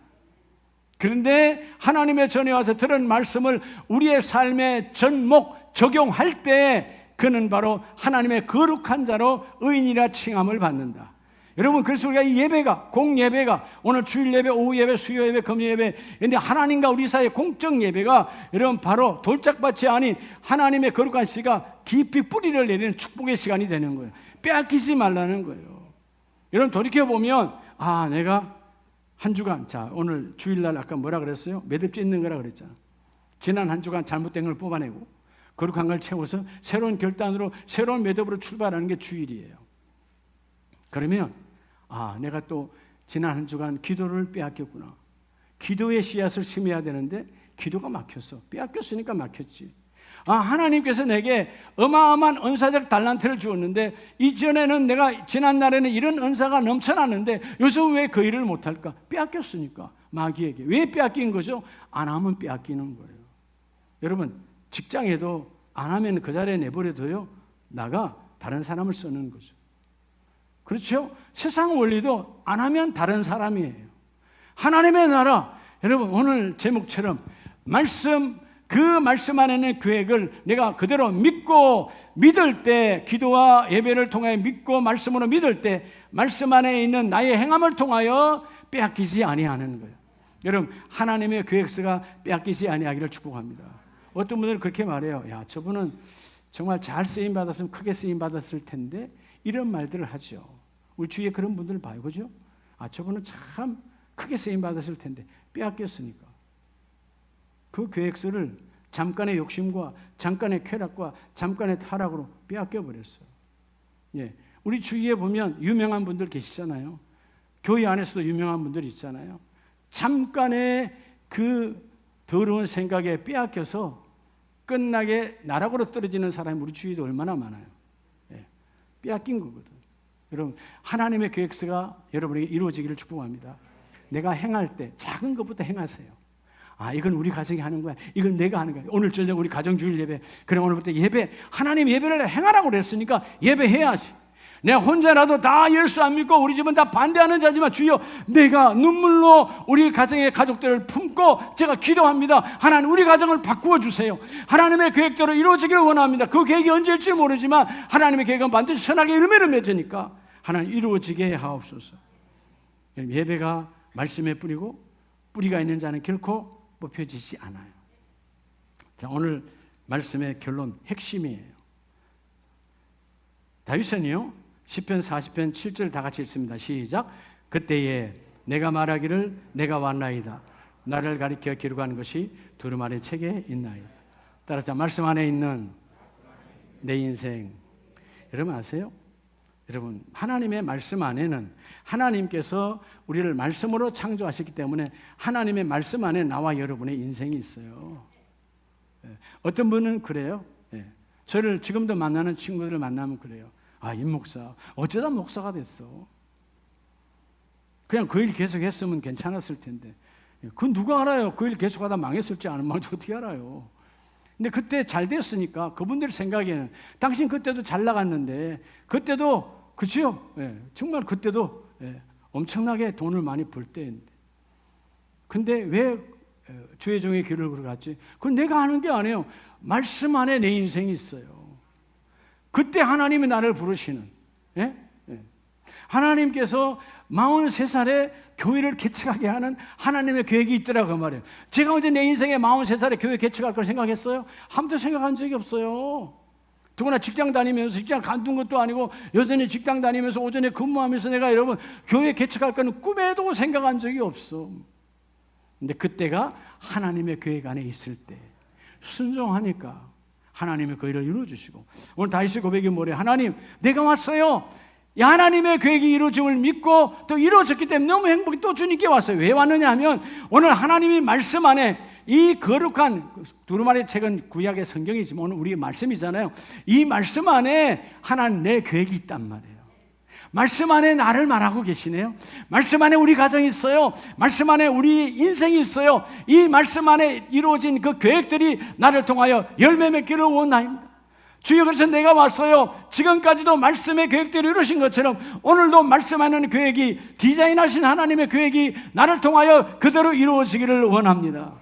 그런데 하나님의 전에 와서 들은 말씀을 우리의 삶에 접목, 적용할 때 그는 바로 하나님의 거룩한 자로 의인이라 칭함을 받는다. 여러분 그래서 우리가 이 예배가 공예배가 오늘 주일 예배, 오후 예배, 수요 예배, 금요 예배 근데 하나님과 우리 사이의 공적 예배가 여러분 바로 돌짝밭이 아닌 하나님의 거룩한 씨가 깊이 뿌리를 내리는 축복의 시간이 되는 거예요. 빼앗기지 말라는 거예요. 여러분 돌이켜보면 아 내가 한 주간 자 오늘 주일날 아까 뭐라 그랬어요? 매듭 찢는 거라 그랬잖아. 지난 한 주간 잘못된 걸 뽑아내고 거룩한 걸 채워서 새로운 결단으로 새로운 매듭으로 출발하는 게 주일이에요. 그러면 아 내가 또 지난 한 주간 기도를 빼앗겼구나. 기도의 씨앗을 심어야 되는데 기도가 막혔어. 빼앗겼으니까 막혔지. 아 하나님께서 내게 어마어마한 은사적 달란트를 주었는데 이전에는 내가 지난날에는 이런 은사가 넘쳐났는데 요즘 왜 그 일을 못할까? 빼앗겼으니까 마귀에게. 왜 빼앗긴 거죠? 안 하면 빼앗기는 거예요. 여러분 직장에도 안 하면 그 자리에 내버려둬요. 나가 다른 사람을 쓰는 거죠. 그렇죠? 세상 원리도 안 하면 다른 사람이에요. 하나님의 나라 여러분 오늘 제목처럼 말씀 그 말씀 안에는 계획을 내가 그대로 믿고 믿을 때 기도와 예배를 통해 믿고 말씀으로 믿을 때 말씀 안에 있는 나의 행함을 통하여 빼앗기지 아니하는 거예요. 여러분 하나님의 계획서가 빼앗기지 아니하기를 축복합니다. 어떤 분들은 그렇게 말해요. 야 저분은 정말 잘 쓰임받았으면 크게 쓰임받았을 텐데 이런 말들을 하죠. 우리 주위에 그런 분들 봐요. 그죠? 아 저분은 참 크게 쓰임받았을 텐데 빼앗겼으니까. 그 계획서를 잠깐의 욕심과 잠깐의 쾌락과 잠깐의 타락으로 빼앗겨 버렸어요. 예, 우리 주위에 보면 유명한 분들 계시잖아요. 교회 안에서도 유명한 분들 있잖아요. 잠깐의 그 더러운 생각에 빼앗겨서 끝나게 나락으로 떨어지는 사람이 우리 주위에도 얼마나 많아요. 예, 빼앗긴 거거든. 여러분 하나님의 계획서가 여러분에게 이루어지기를 축복합니다. 내가 행할 때 작은 것부터 행하세요. 아, 이건 우리 가정이 하는 거야. 이건 내가 하는 거야. 오늘 저녁 우리 가정주일 예배. 그래, 오늘부터 예배, 하나님 예배를 행하라고 그랬으니까 예배해야지. 내가 혼자라도 다 예수 안 믿고 우리 집은 다 반대하는 자지만 주여, 내가 눈물로 우리 가정의 가족들을 품고 제가 기도합니다. 하나님, 우리 가정을 바꾸어 주세요. 하나님의 계획대로 이루어지기를 원합니다. 그 계획이 언제일지 모르지만 하나님의 계획은 반드시 선하게 열매를 맺으니까 하나님 이루어지게 하옵소서. 예배가 말씀에 뿌리고 뿌리가 있는 자는 결코 뽑혀지지 않아요. 자, 오늘 말씀의 결론, 핵심이에요. 다윗은요, 시편 40편 7절 다 같이 읽습니다. 시작. 그때에 내가 말하기를 내가 왔나이다. 나를 가리켜 기록한 것이 두루마리 책에 있나이다. 따라서 말씀 안에 있는 내 인생. 여러분 아세요? 여러분, 하나님의 말씀 안에는 하나님께서 우리를 말씀으로 창조하셨기 때문에 하나님의 말씀 안에 나와 여러분의 인생이 있어요. 어떤 분은 그래요. 저를 지금도 만나는 친구들을 만나면 그래요. 아, 임 목사 어쩌다 목사가 됐어. 그냥 그 일 계속 했으면 괜찮았을 텐데. 그건 누가 알아요? 그 일 계속하다 망했을지 안 망했을지 어떻게 알아요? 근데 그때 잘 됐으니까 그분들 생각에는 당신 그때도 잘 나갔는데 그때도 그치요? 정말 그때도 엄청나게 돈을 많이 벌 때인데 근데 왜 주의 종의 길을 걸어갔지? 그건 내가 하는 게 아니에요. 말씀 안에 내 인생이 있어요. 그때 하나님이 나를 부르시는, 하나님께서 43살에 교회를 개척하게 하는 하나님의 계획이 있더라고 말이에요. 제가 언제 내 인생에 43살에 교회 개척할 걸 생각했어요? 한 번도 생각한 적이 없어요. 더구나 직장 다니면서, 직장 간둔 것도 아니고 여전히 직장 다니면서 오전에 근무하면서 내가 여러분 교회 개척할 거는 꿈에도 생각한 적이 없어. 근데 그때가 하나님의 계획 안에 있을 때 순종하니까 하나님의 그 일을 이루어주시고, 오늘 다윗의 고백이 뭐래요? 하나님, 내가 왔어요. 하나님의 계획이 이루어짐을 믿고 또 이루어졌기 때문에 너무 행복해. 또 주님께 왔어요. 왜 왔느냐 하면 오늘 하나님이 말씀 안에 이 거룩한 두루마리 책은 구약의 성경이지만 오늘 우리의 말씀이잖아요. 이 말씀 안에 하나님 내 계획이 있단 말이에요. 말씀 안에 나를 말하고 계시네요. 말씀 안에 우리 가정이 있어요. 말씀 안에 우리 인생이 있어요. 이 말씀 안에 이루어진 그 계획들이 나를 통하여 열매 맺기를 원하입니다. 주여, 그래서 내가 왔어요. 지금까지도 말씀의 계획대로 이루신 것처럼 오늘도 말씀하는 계획이, 디자인하신 하나님의 계획이 나를 통하여 그대로 이루어지기를 원합니다.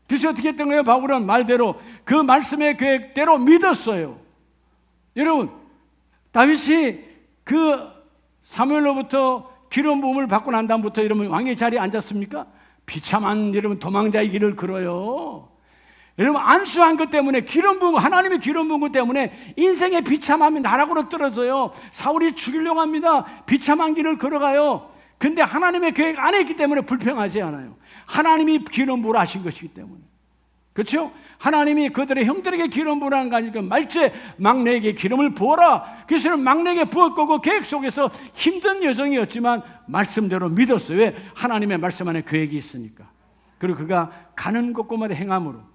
그래서 어떻게 했던 거예요? 바울은 말대로 그 말씀의 계획대로 믿었어요. 여러분, 다윗이 그 사무엘로부터 기름 부음을 받고 난 다음부터 여러분 왕의 자리에 앉았습니까? 비참한 여러분 도망자의 길을 걸어요. 여러분 안수한 것 때문에, 기름 부음, 하나님의 기름 부음 때문에 인생의 비참함이 나락으로 떨어져요. 사울이 죽이려고 합니다. 비참한 길을 걸어가요. 근데 하나님의 계획 안에 있기 때문에 불평하지 않아요. 하나님이 기름 부으라 하신 것이기 때문에. 그렇죠? 하나님이 그들의 형들에게 기름 부으라는 거 아니니까 말째 막내에게 기름을 부어라. 그래서 막내에게 부었고 그 계획 속에서 힘든 여정이었지만 말씀대로 믿었어요. 왜? 하나님의 말씀 안에 계획이 있으니까. 그리고 그가 가는 곳곳마다 행함으로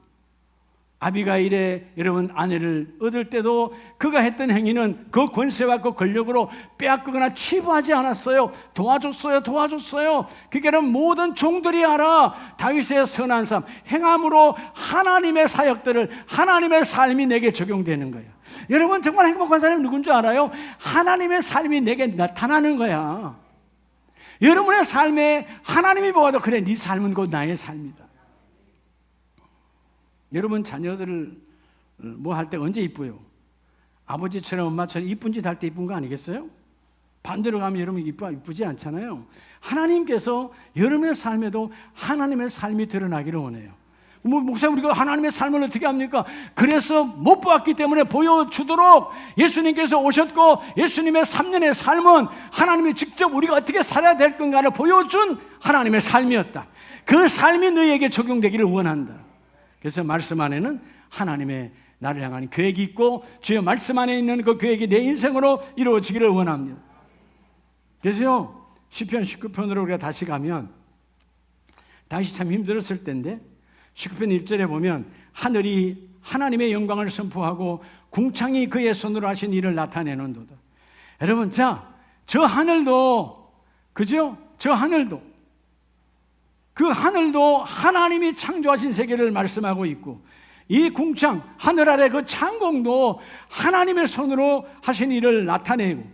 아비가일의 여러분 아내를 얻을 때도 그가 했던 행위는 그 권세와 그 권력으로 빼앗거나 치부하지 않았어요. 도와줬어요. 그게는 모든 종들이 알아. 다윗의 선한 삶, 행함으로 하나님의 사역들을, 하나님의 삶이 내게 적용되는 거예요. 여러분 정말 행복한 사람이 누군 줄 알아요? 하나님의 삶이 내게 나타나는 거야. 여러분의 삶에 하나님이 보아도 그래, 네 삶은 곧 나의 삶이다. 여러분 자녀들을 뭐 할 때 언제 이뻐요? 아버지처럼 엄마처럼 이쁜 짓 할 때 이쁜 거 아니겠어요? 반대로 가면 여러분 이쁘지 않잖아요. 하나님께서 여러분의 삶에도 하나님의 삶이 드러나기를 원해요. 뭐 목사님, 우리가 하나님의 삶을 어떻게 합니까? 그래서 못 보았기 때문에 보여주도록 예수님께서 오셨고, 예수님의 3년의 삶은 하나님이 직접 우리가 어떻게 살아야 될 건가를 보여준 하나님의 삶이었다. 그 삶이 너희에게 적용되기를 원한다. 그래서 말씀 안에는 하나님의 나를 향한 계획이 있고, 주의 말씀 안에 있는 그 계획이 내 인생으로 이루어지기를 원합니다. 그래서요, 시편 19편으로 우리가 다시 가면 다시 참 힘들었을 때인데 19편 1절에 보면 하늘이 하나님의 영광을 선포하고 궁창이 그의 손으로 하신 일을 나타내는도다. 여러분, 자, 저 하늘도, 그죠? 저 하늘도 그 하늘도 하나님이 창조하신 세계를 말씀하고 있고, 이 궁창, 하늘 아래 그 창공도 하나님의 손으로 하신 일을 나타내고,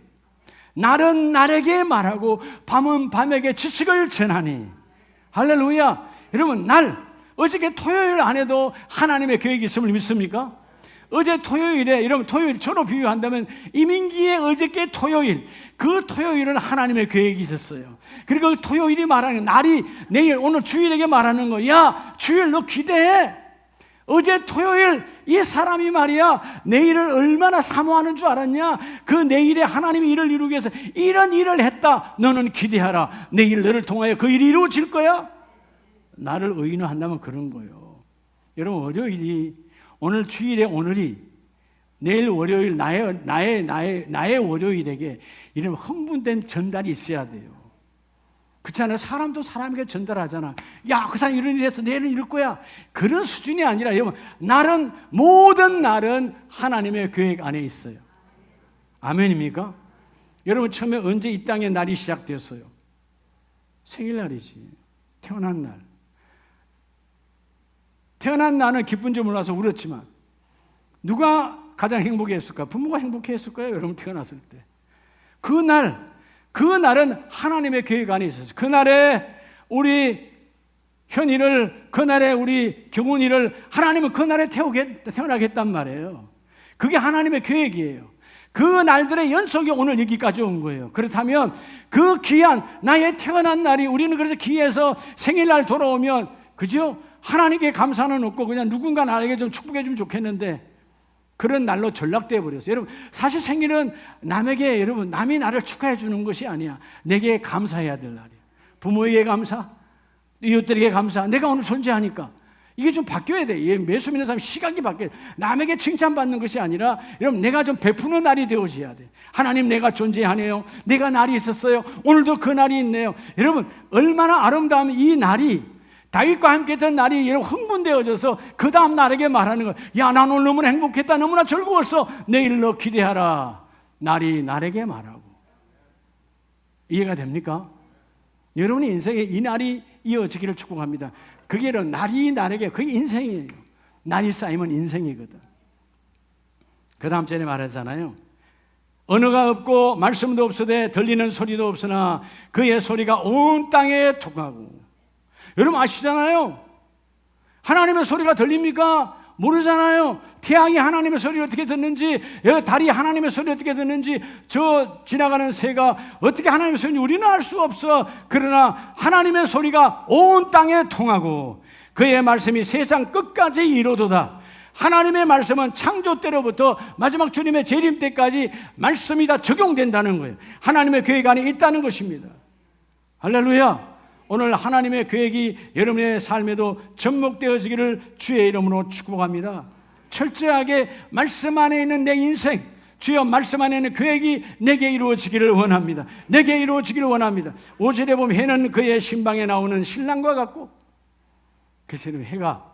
날은 날에게 말하고 밤은 밤에게 지식을 전하니. 할렐루야. 여러분, 어저께 토요일 안에도 하나님의 계획이 있음을 믿습니까? 어제 토요일에, 여러분 토요일 저로 비유한다면 이민기의 어저께 토요일, 그 토요일은 하나님의 계획이 있었어요. 그리고 그 토요일이 말하는 날이 내일, 오늘 주일에게 말하는 거, 야 주일 너 기대해. 어제 토요일 이 사람이 말이야 내일을 얼마나 사모하는 줄 알았냐? 그 내일에 하나님이 일을 이루기 위해서 이런 일을 했다. 너는 기대하라. 내일 너를 통하여 그 일이 이루어질 거야. 나를 의인화한다면 그런 거예요. 여러분, 월요일이, 오늘 주일에 오늘이 내일 월요일 나의 월요일에게 이런 흥분된 전달이 있어야 돼요. 그렇지 않아요? 사람도 사람에게 전달하잖아. 야, 그 사람 이런 일 했어. 내일은 이럴 거야. 그런 수준이 아니라, 여러분, 모든 날은 하나님의 계획 안에 있어요. 아멘입니까? 여러분, 처음에 언제 이 땅의 날이 시작되었어요? 생일날이지. 태어난 날. 태어난 나는 기쁜 줄 몰라서 울었지만, 누가 가장 행복했을까? 부모가 행복했을 거예요. 여러분, 태어났을 때. 그 날은 하나님의 계획 안에 있었어요. 그날에 우리 현이를, 그날에 우리 경훈이를 하나님은 그날에 태어나겠단 말이에요. 그게 하나님의 계획이에요. 그 날들의 연속이 오늘 여기까지 온 거예요. 그렇다면 그 귀한 나의 태어난 날이, 우리는 그래서 기해서 생일날 돌아오면, 그죠? 하나님께 감사는 없고 그냥 누군가 나에게 좀 축복해 주면 좋겠는데, 그런 날로 전락되어 버렸어요. 여러분, 사실 생일은 남에게, 여러분, 남이 나를 축하해 주는 것이 아니야. 내게 감사해야 될 날이야. 부모에게 감사, 이웃들에게 감사. 내가 오늘 존재하니까. 이게 좀 바뀌어야 돼. 매수 믿는 사람 시각이 바뀌어야 돼. 남에게 칭찬받는 것이 아니라, 여러분, 내가 좀 베푸는 날이 되어져야 돼. 하나님, 내가 존재하네요. 내가 날이 있었어요. 오늘도 그 날이 있네요. 여러분, 얼마나 아름다운 이 날이, 다윗과 함께 했던 날이 여러분 흥분되어져서 그 다음 날에게 말하는 거예요. 야, 난 오늘 너무나 행복했다. 너무나 즐거웠어. 내일 너 기대하라. 날이 날에게 말하고. 이해가 됩니까? 여러분의 인생에 이 날이 이어지기를 축복합니다. 그게 날이 날에게, 그게 인생이에요. 날이 쌓이면 인생이거든. 그 다음 전에 말하잖아요. 언어가 없고 말씀도 없으되 들리는 소리도 없으나 그의 소리가 온 땅에 통하고. 여러분 아시잖아요. 하나님의 소리가 들립니까? 모르잖아요. 태양이 하나님의 소리를 어떻게 듣는지, 달이 하나님의 소리를 어떻게 듣는지, 저 지나가는 새가 어떻게 하나님의 소리인지 우리는 알 수 없어. 그러나 하나님의 소리가 온 땅에 통하고 그의 말씀이 세상 끝까지 이루도다. 하나님의 말씀은 창조 때로부터 마지막 주님의 재림 때까지 말씀이 다 적용된다는 거예요. 하나님의 계획 안에 있다는 것입니다. 할렐루야. 오늘 하나님의 계획이 여러분의 삶에도 접목되어지기를 주의 이름으로 축복합니다. 철저하게 말씀 안에 있는 내 인생, 주여 말씀 안에 있는 계획이 내게 이루어지기를 원합니다. 내게 이루어지기를 원합니다. 5절에 보면 해는 그의 신방에 나오는 신랑과 같고, 그래서 해가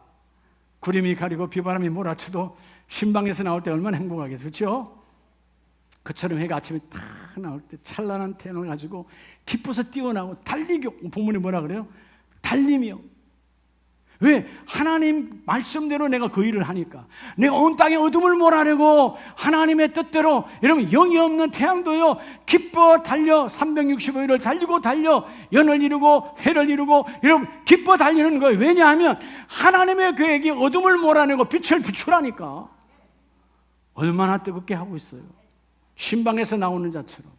구름이 가리고 비바람이 몰아쳐도 신방에서 나올 때 얼마나 행복하겠어요. 그렇죠? 그처럼 해가 아침에 탁 나올 때 찬란한 태양을 가지고 기뻐서 뛰어나고 달리고, 본문이 뭐라 그래요? 달리며. 왜? 하나님 말씀대로 내가 그 일을 하니까. 내가 온 땅에 어둠을 몰아내고 하나님의 뜻대로, 여러분 영이 없는 태양도요 기뻐 달려 365일을 달리고 달려 연을 이루고 해를 이루고, 여러분 기뻐 달리는 거예요. 왜냐하면 하나님의 계획이 어둠을 몰아내고 빛을 비추라니까. 얼마나 뜨겁게 하고 있어요. 신방에서 나오는 자처럼.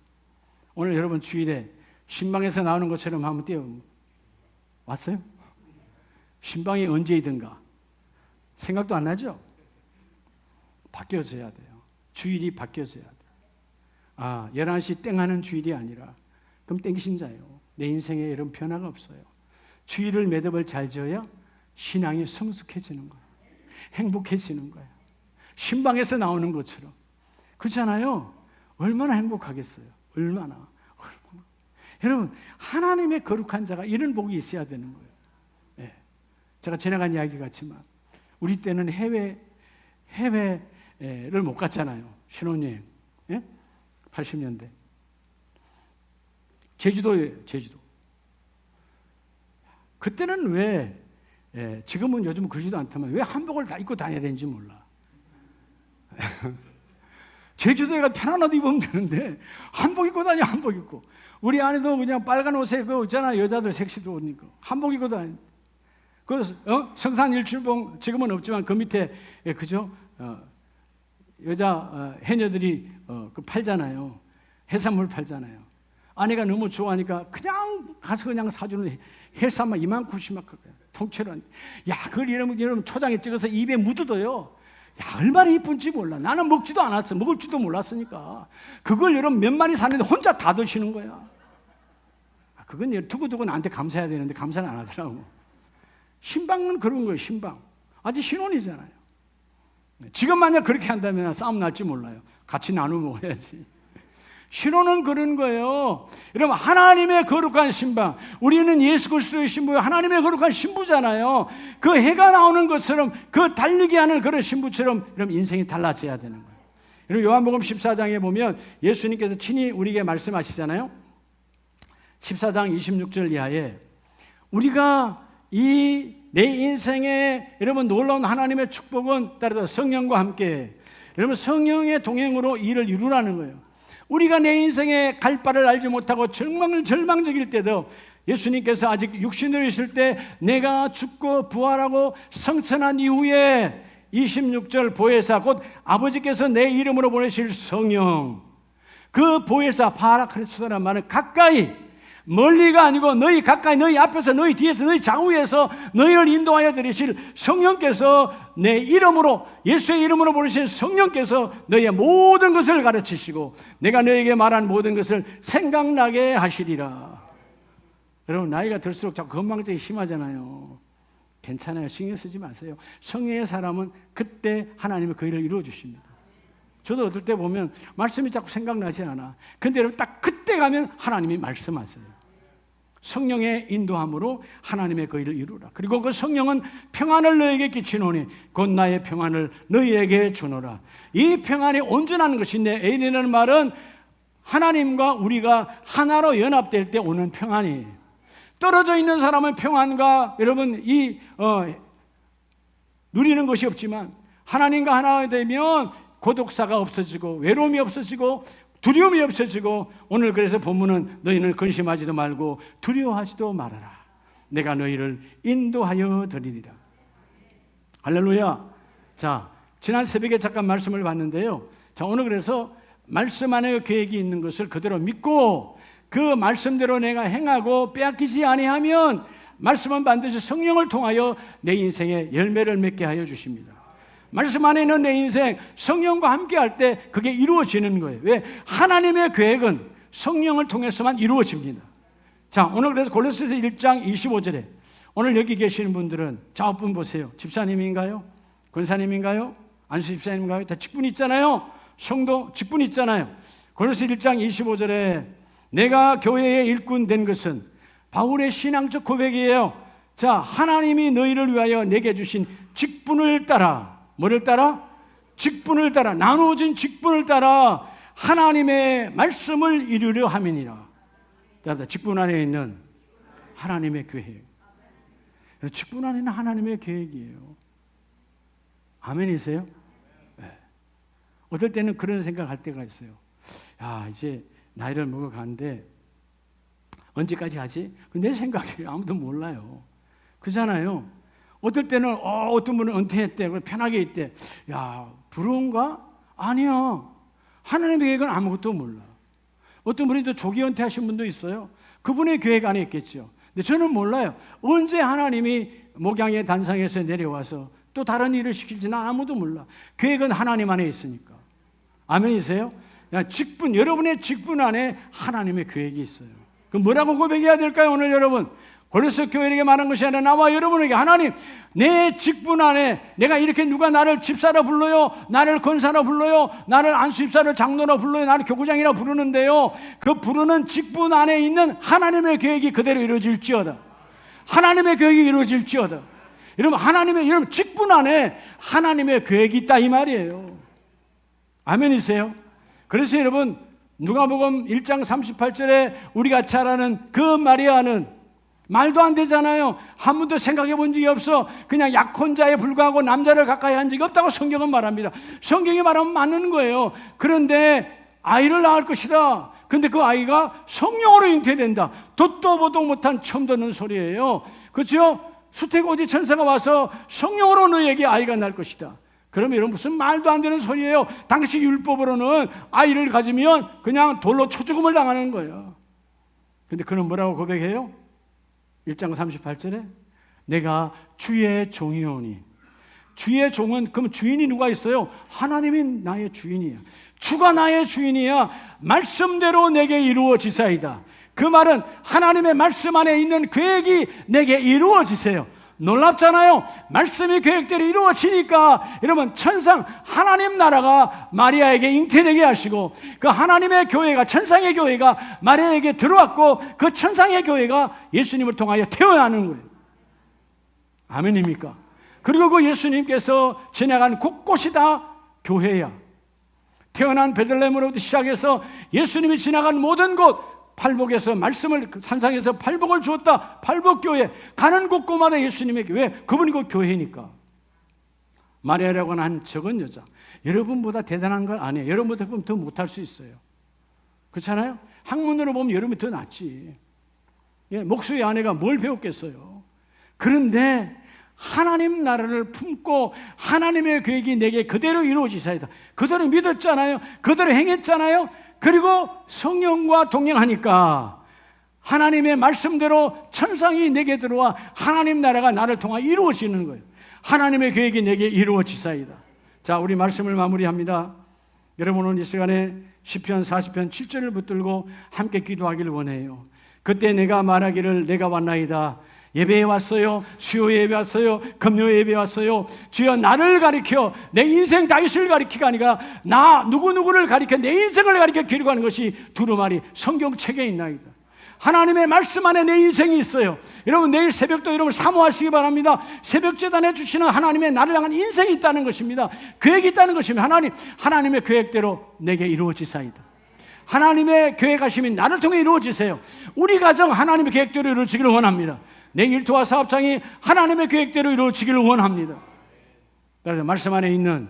오늘 여러분 주일에 신방에서 나오는 것처럼 한번 뛰어 왔어요? 신방이 언제이든가 생각도 안 나죠? 바뀌어져야 돼요. 주일이 바뀌어져야 돼요. 11시 땡 하는 주일이 아니라 그럼 땡신자예요. 내 인생에 이런 변화가 없어요. 주일을 매듭을 잘 지어야 신앙이 성숙해지는 거예요. 행복해지는 거예요. 신방에서 나오는 것처럼. 그렇잖아요. 얼마나 행복하겠어요. 얼마나. 여러분 하나님의 거룩한 자가 이런 복이 있어야 되는 거예요. 제가 지나간 이야기 같지만 우리 때는 해외를 못 갔잖아요. 신혼여행. 80년대. 제주도예요. 제주도. 그때는 왜 지금은 요즘 그러지도 않지만 왜 한복을 다 입고 다녀야 되는지 몰라. 제주도에 가 편한 옷 입으면 되는데 한복 입고 다녀. 한복 입고 우리 아내도 그냥 빨간 옷에 그 있잖아, 여자들 섹시도 옷 입고 한복 입고 다니. 그 성산일출봉 지금은 없지만 그 밑에 그죠? 여자 해녀들이 그 팔잖아요. 해산물 팔잖아요. 아내가 너무 좋아하니까 그냥 가서 그냥 사주는 해산물 이만큼씩 막 통째로. 야, 그걸 여러분 초장에 찍어서 입에 묻어둬요. 야, 얼마나 이쁜지 몰라. 나는 먹지도 않았어. 먹을 줄도 몰랐으니까. 그걸 여러분 몇 마리 사는데 혼자 다 드시는 거야. 그건 두고두고 나한테 감사해야 되는데 감사는 안 하더라고. 신방은 그런 거예요. 신방. 아직 신혼이잖아요. 지금 만약 그렇게 한다면 싸움 날지 몰라요. 같이 나눠 먹어야지. 신혼은 그런 거예요. 여러분, 하나님의 거룩한 신방. 우리는 예수 그리스도의 신부요, 하나님의 거룩한 신부잖아요. 그 해가 나오는 것처럼, 그 달리게 하는 그런 신부처럼 여러분 인생이 달라져야 되는 거예요. 여러분, 요한복음 14장에 보면 예수님께서 친히 우리에게 말씀하시잖아요. 14장 26절 이하에 우리가 내 인생에 여러분 놀라운 하나님의 축복은 따라서 성령과 함께, 여러분 성령의 동행으로 일을 이루라는 거예요. 우리가 내 인생에 갈 바를 알지 못하고 절망적일 때도 예수님께서 아직 육신으로 있을 때 내가 죽고 부활하고 성천한 이후에 26절 보혜사, 곧 아버지께서 내 이름으로 보내실 성령, 그 보혜사 파라크리스토라는 말은 가까이, 멀리가 아니고 너희 가까이, 너희 앞에서, 너희 뒤에서, 너희 좌우에서 너희를 인도하여 드리실 성령께서, 내 이름으로, 예수의 이름으로 보내신 성령께서 너희의 모든 것을 가르치시고 내가 너희에게 말한 모든 것을 생각나게 하시리라. 여러분, 나이가 들수록 자꾸 건망증이 심하잖아요. 괜찮아요. 신경 쓰지 마세요. 성령의 사람은 그때 하나님의 그 일을 이루어 주십니다. 저도 어떨 때 보면 말씀이 자꾸 생각나지 않아. 근데 여러분, 딱 그때 가면 하나님이 말씀하세요. 성령의 인도함으로 하나님의 그 일을 이루라. 그리고 그 성령은 평안을 너에게 끼치노니 곧 나의 평안을 너희에게 주노라. 이 평안이 온전한 것인데, 에이라는 말은 하나님과 우리가 하나로 연합될 때 오는 평안이에요. 떨어져 있는 사람은 평안과 여러분 누리는 것이 없지만, 하나님과 하나 되면 고독사가 없어지고 외로움이 없어지고 두려움이 없어지고, 오늘 그래서 본문은 너희는 근심하지도 말고 두려워하지도 말아라. 내가 너희를 인도하여 드리리라. 할렐루야. 자, 지난 새벽에 잠깐 말씀을 봤는데요. 자, 오늘 그래서 말씀 안에 계획이 있는 것을 그대로 믿고 그 말씀대로 내가 행하고 빼앗기지 아니하면 말씀은 반드시 성령을 통하여 내 인생에 열매를 맺게 하여 주십니다. 말씀 안에 있는 내 인생, 성령과 함께 할 때 그게 이루어지는 거예요. 왜? 하나님의 계획은 성령을 통해서만 이루어집니다. 자, 오늘 그래서 골로새서 1장 25절에 오늘 여기 계시는 분들은 좌우분 보세요. 집사님인가요? 권사님인가요? 안수 집사님인가요? 다 직분 있잖아요. 성도 직분 있잖아요. 골로새 1장 25절에 내가 교회의 일꾼 된 것은 바울의 신앙적 고백이에요. 자, 하나님이 너희를 위하여 내게 주신 직분을 따라, 뭐를 따라? 직분을 따라, 나누어진 직분을 따라 하나님의 말씀을 이루려 함이니라. 직분 안에 있는 하나님의 계획. 직분 안에 있는 하나님의 계획이에요. 아멘이세요? 네. 어떨 때는 그런 생각할 때가 있어요. 야, 이제 나이를 먹어가는데 언제까지 하지? 내 생각이 아무도 몰라요. 그잖아요. 어떨 때는 어떤 분은 은퇴했대, 편하게 있대. 야, 부러운가? 아니야. 하나님의 계획은 아무것도 몰라. 어떤 분이 또 조기 은퇴하신 분도 있어요. 그분의 계획 안에 있겠죠. 근데 저는 몰라요. 언제 하나님이 목양의 단상에서 내려와서 또 다른 일을 시킬지는 아무도 몰라. 계획은 하나님 안에 있으니까. 아멘이세요? 직분, 여러분의 직분 안에 하나님의 계획이 있어요. 그럼 뭐라고 고백해야 될까요, 오늘 여러분? 골로새 교회에게 말한 것이 아니라 나와 여러분에게, 하나님, 내 직분 안에 내가 이렇게 누가 나를 집사라 불러요, 나를 권사라 불러요, 나를 안수집사로 장로라 불러요, 나를 교구장이라 부르는데요, 그 부르는 직분 안에 있는 하나님의 계획이 그대로 이루어질지어다. 하나님의 계획이 이루어질지어다. 여러분 직분 안에 하나님의 계획이 있다, 이 말이에요. 아멘이세요? 그래서 여러분, 누가복음 1장 38절에 우리가 잘 아는 그 마리아는 말도 안 되잖아요. 한 번도 생각해 본 적이 없어. 그냥 약혼자에 불과하고 남자를 가까이 한 적이 없다고 성경은 말합니다. 성경이 말하면 맞는 거예요. 그런데 아이를 낳을 것이다. 근데 그 아이가 성령으로 잉태된다. 듣도 보도 못한 처음 듣는 소리예요. 그렇죠? 수태고지 천사가 와서 성령으로 너에게 아이가 날 것이다. 그러면 여러분 무슨 말도 안 되는 소리예요. 당시 율법으로는 아이를 가지면 그냥 돌로 쳐죽음을 당하는 거예요. 근데 그는 뭐라고 고백해요? 1장 38절에 내가 주의 종이오니. 주의 종은 그럼 주인이 누가 있어요? 하나님이 나의 주인이야. 주가 나의 주인이야. 말씀대로 내게 이루어지사이다. 그 말은 하나님의 말씀 안에 있는 계획이 내게 이루어지세요. 놀랍잖아요. 말씀이 계획대로 이루어지니까 여러분 천상 하나님 나라가 마리아에게 잉태되게 하시고 그 하나님의 교회가 천상의 교회가 마리아에게 들어왔고 그 천상의 교회가 예수님을 통하여 태어나는 거예요. 아멘입니까? 그리고 그 예수님께서 지나간 곳곳이 다 교회야. 태어난 베들레헴으로부터 시작해서 예수님이 지나간 모든 곳 팔복에서 말씀을 산상에서 팔복을 주었다. 팔복교회 가는 곳곳마다 예수님의 교회. 그분이 그 교회니까. 마리아라고 하는 한 적은 여자 여러분보다 대단한 건 아니에요. 여러분보다 더 못할 수 있어요. 그렇잖아요? 학문으로 보면 여러분이 더 낫지. 목수의 아내가 뭘 배웠겠어요. 그런데 하나님 나라를 품고 하나님의 계획이 내게 그대로 이루어지사이다. 그대로 믿었잖아요. 그대로 행했잖아요. 그리고 성령과 동행하니까 하나님의 말씀대로 천상이 내게 들어와 하나님 나라가 나를 통해 이루어지는 거예요. 하나님의 계획이 내게 이루어지사이다. 자, 우리 말씀을 마무리합니다. 여러분은 이 시간에 시편 40편 7절을 붙들고 함께 기도하기를 원해요. 그때 내가 말하기를 내가 왔나이다. 예배에 왔어요. 수요 예배 왔어요. 금요 예배 왔어요. 주여 나를 가리켜 내 인생 다윗을 가리키가 아니라 나 누구누구를 가리켜 내 인생을 가리켜 기록하는 것이 두루마리 성경책에 있나이다. 하나님의 말씀 안에 내 인생이 있어요. 여러분 내일 새벽도 여러분 사모하시기 바랍니다. 새벽 제단에 주시는 하나님의 나를 향한 인생이 있다는 것입니다. 계획이 있다는 것입니다. 하나님의 계획대로 내게 이루어지사이다. 하나님의 계획하심이 나를 통해 이루어지세요. 우리 가정 하나님의 계획대로 이루어지기를 원합니다. 내 일터와 사업장이 하나님의 계획대로 이루어지기를 원합니다. 그래서 말씀 안에 있는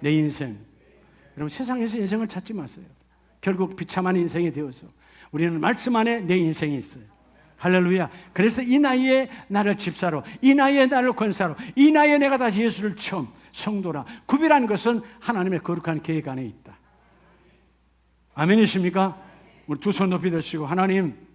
내 인생, 여러분 세상에서 인생을 찾지 마세요. 결국 비참한 인생이 되어서 우리는 말씀 안에 내 인생이 있어요. 할렐루야. 그래서 이 나이에 나를 집사로, 이 나이에 나를 권사로, 이 나이에 내가 다시 예수를 처음 성도라 구별한 것은 하나님의 거룩한 계획 안에 있다. 아멘이십니까? 우리 두 손 높이 드시고 하나님